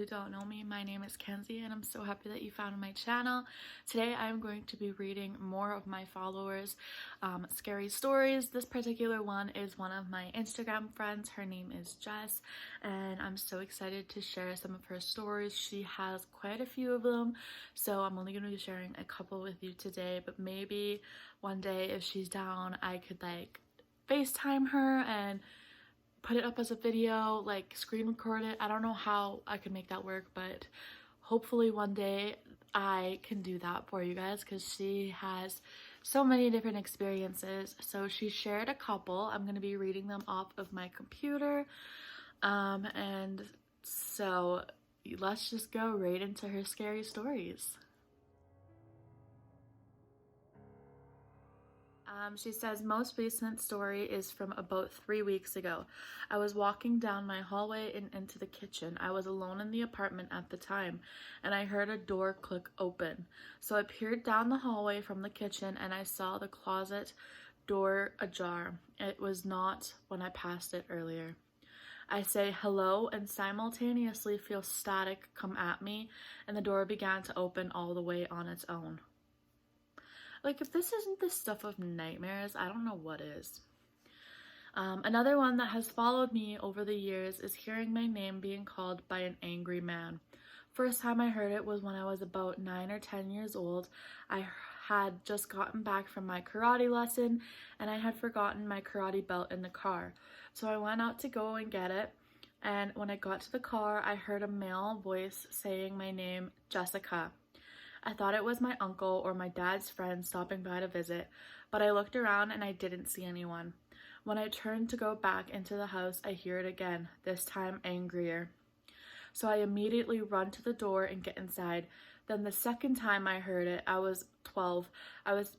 who don't know me, my name is Kenzie and I'm so happy that you found my channel. Today I'm going to be reading more of my followers' scary stories. This particular one is one of my Instagram friends. Her name is Jess and I'm so excited to share some of her stories. She has quite a few of them, so I'm only going to be sharing a couple with you today, but maybe one day if she's down I could like FaceTime her and put it up as a video, like screen record it. I don't know how I could make that work, but hopefully one day I can do that for you guys because she has so many different experiences. So she shared a couple. I'm going to be reading them off of my computer. And so let's just go right into her scary stories. She says, most recent story is from about 3 weeks ago. I was walking down my hallway and into the kitchen. I was alone in the apartment at the time, and I heard a door click open. So I peered down the hallway from the kitchen, and I saw the closet door ajar. It was not when I passed it earlier. I say hello and simultaneously feel static come at me, and the door began to open all the way on its own. Like, if this isn't the stuff of nightmares, I don't know what is. Another one that has followed me over the years is hearing my name being called by an angry man. First time I heard it was when I was about 9 or 10 years old. I had just gotten back from my karate lesson and I had forgotten my karate belt in the car. So I went out to go and get it. And when I got to the car, I heard a male voice saying my name, Jessica. I thought it was my uncle or my dad's friend stopping by to visit, but I looked around and I didn't see anyone. When I turned to go back into the house, I hear it again, this time angrier. So I immediately run to the door and get inside. Then the second time I heard it, I was 12. I was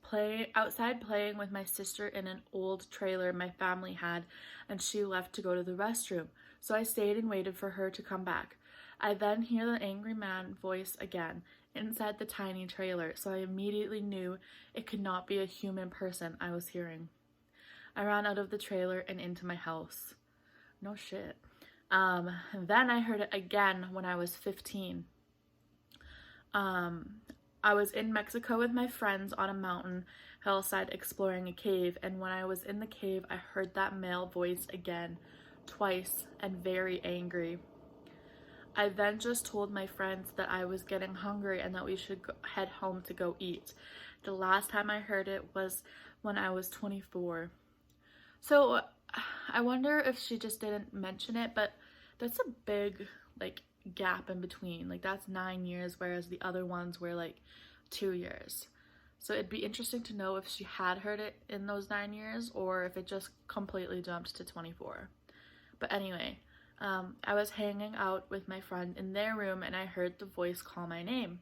outside playing with my sister in an old trailer my family had, and she left to go to the restroom. So I stayed and waited for her to come back. I then hear the angry man voice again inside the tiny trailer, so I immediately knew it could not be a human person I was hearing. I ran out of the trailer and into my house. No shit. Then I heard it again when I was 15. I was in Mexico with my friends on a mountain hillside exploring a cave, and when I was in the cave, I heard that male voice again, twice, and very angry. I then just told my friends that I was getting hungry and that we should head home to go eat. The last time I heard it was when I was 24. So I wonder if she just didn't mention it, but that's a big like gap in between. Like that's 9 years, whereas the other ones were like 2 years. So it'd be interesting to know if she had heard it in those 9 years or if it just completely jumped to 24. But anyway, I was hanging out with my friend in their room and I heard the voice call my name.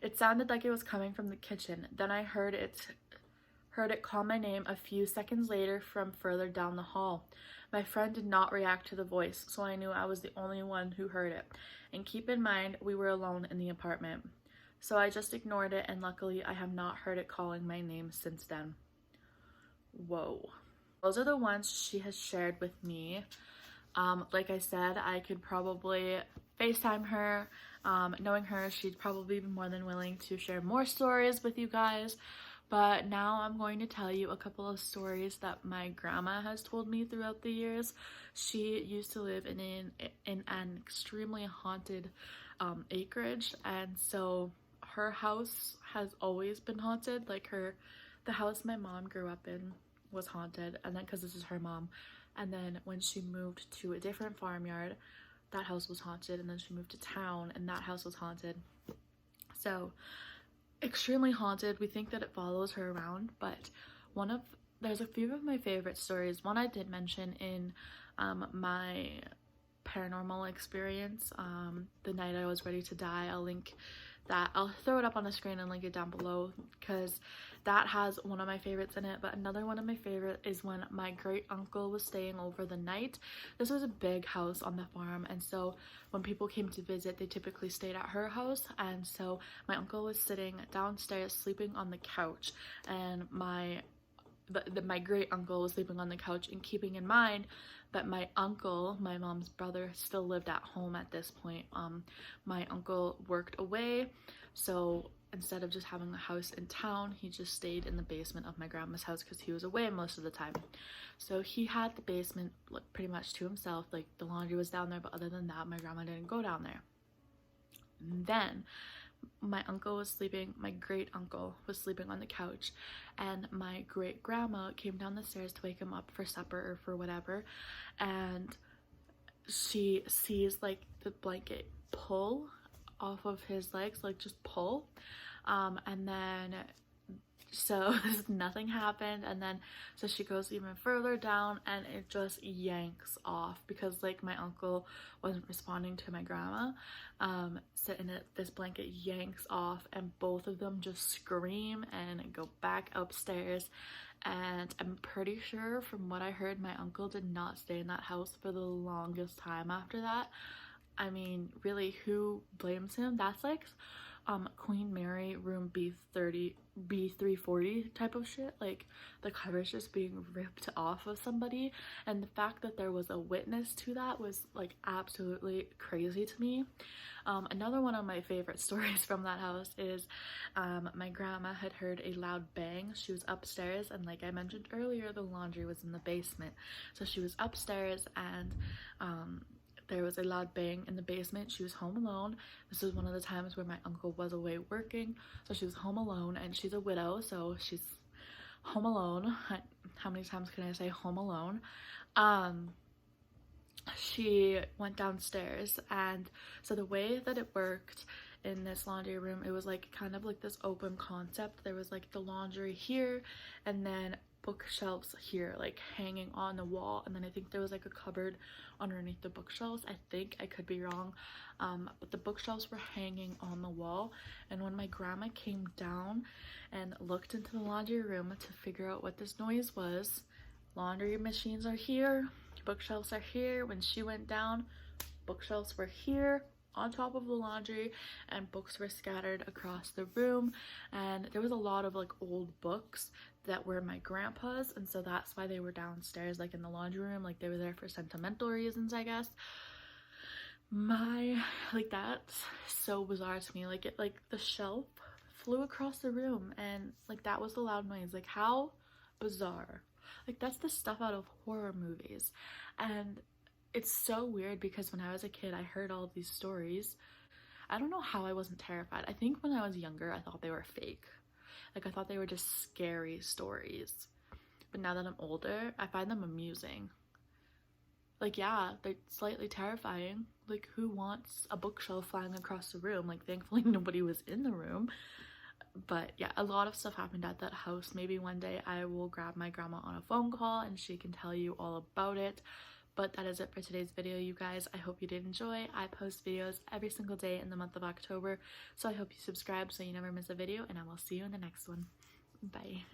It sounded like it was coming from the kitchen. Then I heard it call my name a few seconds later from further down the hall. My friend did not react to the voice, so I knew I was the only one who heard it. And keep in mind, we were alone in the apartment. So I just ignored it, and luckily I have not heard it calling my name since then. Whoa. Those are the ones she has shared with me. Like I said, I could probably FaceTime her. Knowing her, she'd probably be more than willing to share more stories with you guys. But now I'm going to tell you a couple of stories that my grandma has told me throughout the years. She used to live in an extremely haunted acreage, and so her house has always been haunted. Like the house my mom grew up in was haunted, and then because this is her mom. And then when she moved to a different farmyard, that house was haunted. And then she moved to town and that house was haunted. So extremely haunted. We think that it follows her around, but there's a few of my favorite stories. One I did mention in my paranormal experience, the night I was ready to die. I'll link that. I'll throw it up on the screen and link it down below because that has one of my favorites in it. But another one of my favorite is when my great uncle was staying over the night. This was a big house on the farm, and so when people came to visit, they typically stayed at her house. And so my uncle was sitting downstairs sleeping on the couch, and my my great uncle was sleeping on the couch, and keeping in mind that my uncle, my mom's brother, still lived at home at this point. My uncle worked away, so instead of just having a house in town, he just stayed in the basement of my grandma's house because he was away most of the time. So he had the basement like pretty much to himself. Like the laundry was down there, but other than that, my grandma didn't go down there. And then my uncle was sleeping, my great uncle was sleeping on the couch, and my great grandma came down the stairs to wake him up for supper or for whatever, and she sees like the blanket pull off of his legs, like just pull, and then so nothing happened, and then so she goes even further down and it just yanks off because like my uncle wasn't responding to my grandma. So and this blanket yanks off and both of them just scream and go back upstairs. And I'm pretty sure from what I heard, my uncle did not stay in that house for the longest time after that. I mean, really, who blames him? That's like Queen Mary room B340 type of shit, like the covers just being ripped off of somebody, and the fact that there was a witness to that was like absolutely crazy to me. Another one of my favorite stories from that house is my grandma had heard a loud bang. She was upstairs, and like I mentioned earlier, the laundry was in the basement, so she was upstairs and there was a loud bang in the basement. She was home alone. This was one of the times where my uncle was away working, so she was home alone, and she's a widow, so she's home alone. How many times can I say home alone? She went downstairs, and so the way that it worked in this laundry room, it was like kind of like this open concept. There was like the laundry here, and then bookshelves here, like hanging on the wall, and then I think there was like a cupboard underneath the bookshelves. I think, I could be wrong, but the bookshelves were hanging on the wall. And when my grandma came down and looked into the laundry room to figure out what this noise was, laundry machines are here, bookshelves are here. When she went down, bookshelves were here on top of the laundry, and books were scattered across the room, and there was a lot of like old books that were my grandpa's, and so that's why they were downstairs like in the laundry room. Like they were there for sentimental reasons, I guess. Like that's so bizarre to me. Like it, like the shelf flew across the room, and like that was the loud noise. Like how bizarre. Like that's the stuff out of horror movies. And it's so weird because when I was a kid, I heard all of these stories. I don't know how I wasn't terrified. I think when I was younger, I thought they were fake. Like I thought they were just scary stories. But now that I'm older, I find them amusing. Like yeah, they're slightly terrifying. Like who wants a bookshelf flying across the room? Like thankfully nobody was in the room. But yeah, a lot of stuff happened at that house. Maybe one day I will grab my grandma on a phone call and she can tell you all about it. But that is it for today's video, you guys. I hope you did enjoy. I post videos every single day in the month of October, so I hope you subscribe so you never miss a video, and I will see you in the next one. Bye.